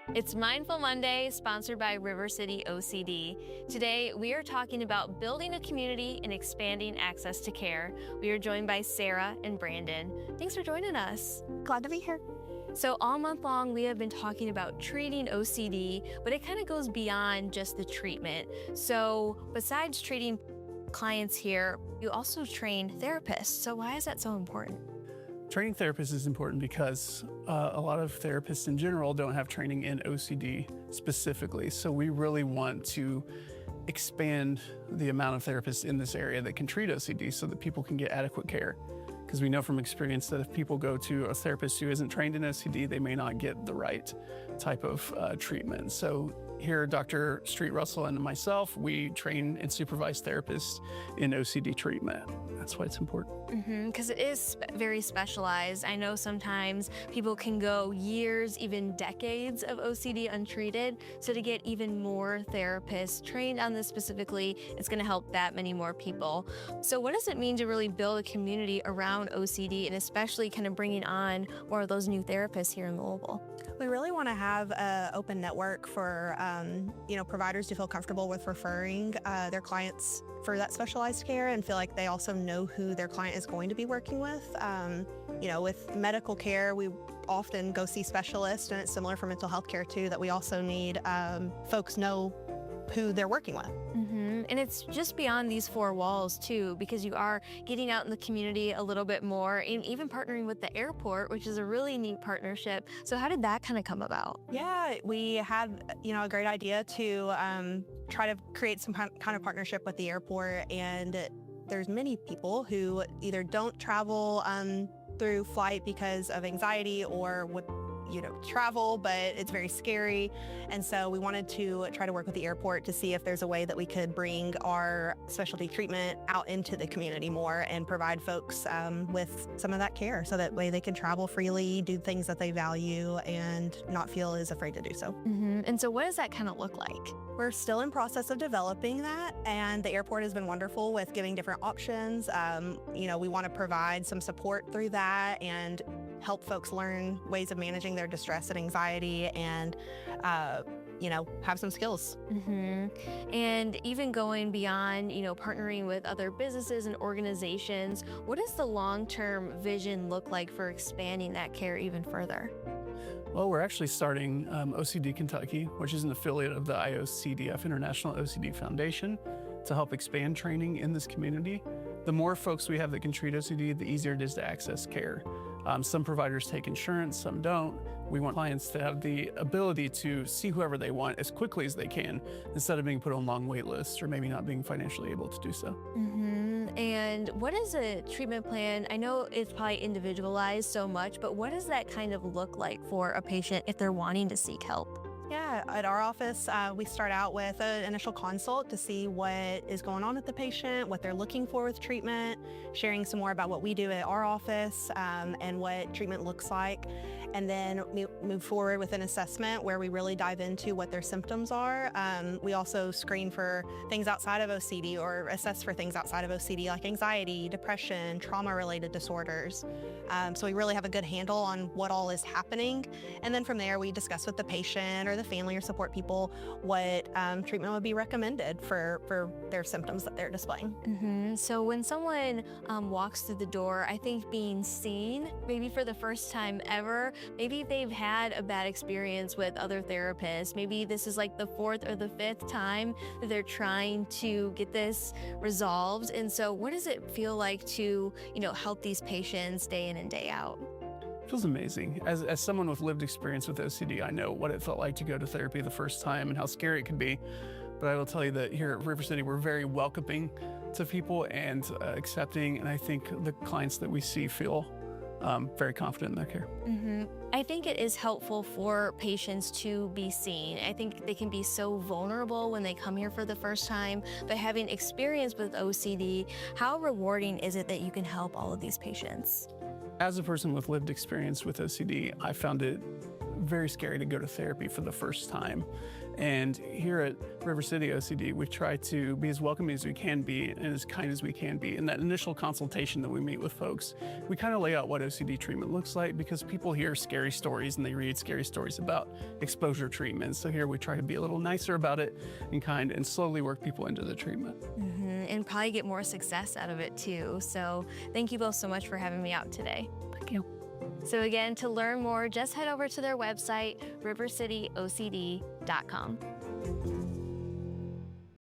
It's Mindful Monday, sponsored by River City OCD. Today, we are talking about building a community and expanding access to care. We are joined by Sarah and Brandon. Thanks for joining us. Glad to be here. So all month long, we have been talking about treating OCD, but it kind of goes beyond just the treatment. So besides treating clients here, you also train therapists. So why is that so important? Training therapists is important because a lot of therapists in general don't have training in OCD specifically. So we really want to expand the amount of therapists in this area that can treat OCD so that people can get adequate care. Because we know from experience that if people go to a therapist who isn't trained in OCD, they may not get the right type of treatment. So here, Dr. Street Russell and myself, we train and supervise therapists in OCD treatment. That's why it's important. Because it is very specialized. I know sometimes people can go years, even decades of OCD untreated. So to get even more therapists trained on this specifically, it's going to help that many more people. So what does it mean to really build a community around OCD, and especially kind of bringing on more of those new therapists here in Louisville? We really want to have an open network for providers to feel comfortable with referring their clients for that specialized care and feel like they also know who their client is going to be working with. With medical care, we often go see specialists, and it's similar for mental health care too, that we also need folks know who they're working with. And it's just beyond these four walls too, because you are getting out in the community a little bit more, and even partnering with the airport, which is a really neat partnership. So how did that kind of come about? Yeah, we had a great idea to try to create some kind of partnership with the airport, and there's many people who either don't travel through flight because of anxiety or would travel, but it's very scary. And so we wanted to try to work with the airport to see if there's a way that we could bring our specialty treatment out into the community more and provide folks with some of that care, so that way they can travel freely, do things that they value, and not feel as afraid to do so. And so what does that kind of look like? We're still in process of developing that, and the airport has been wonderful with giving different options. We want to provide some support through that and help folks learn ways of managing their distress and anxiety, and have some skills. And even going beyond, partnering with other businesses and organizations, what does the long-term vision look like for expanding that care even further? Well, we're actually starting OCD Kentucky, which is an affiliate of the IOCDF, International OCD Foundation, to help expand training in this community. The more folks we have that can treat OCD, the easier it is to access care. Some providers take insurance, some don't. We want clients to have the ability to see whoever they want as quickly as they can, instead of being put on long wait lists or maybe not being financially able to do so. And what is a treatment plan? I know it's probably individualized so much, but what does that kind of look like for a patient if they're wanting to seek help? Yeah, at our office, we start out with an initial consult to see what is going on with the patient, what they're looking for with treatment, sharing some more about what we do at our office and what treatment looks like. And then we move forward with an assessment where we really dive into what their symptoms are. We also screen for things outside of OCD, or assess for things outside of OCD, like anxiety, depression, trauma-related disorders. So we really have a good handle on what all is happening. And then from there, we discuss with the patient or the family or support people what treatment would be recommended for their symptoms that they're displaying. So when someone walks through the door, I think being seen, maybe for the first time ever, maybe they've had a bad experience with other therapists. Maybe this is like the fourth or the fifth time that they're trying to get this resolved. And so what does it feel like to, help these patients day in and day out? It feels amazing. As someone with lived experience with OCD, I know what it felt like to go to therapy the first time and how scary it could be. But I will tell you that here at River City, we're very welcoming to people and accepting. And I think the clients that we see feel very confident in their care. I think it is helpful for patients to be seen. I think they can be so vulnerable when they come here for the first time, but having experience with OCD, how rewarding is it that you can help all of these patients? As a person with lived experience with OCD, I found it very scary to go to therapy for the first time. And here at River City OCD, we try to be as welcoming as we can be and as kind as we can be. In that initial consultation that we meet with folks, we kind of lay out what OCD treatment looks like, because people hear scary stories and they read scary stories about exposure treatment. So here we try to be a little nicer about it and kind, and slowly work people into the treatment. And probably get more success out of it too. So thank you both so much for having me out today. Thank you. So again, to learn more, just head over to their website, rivercityocd.com.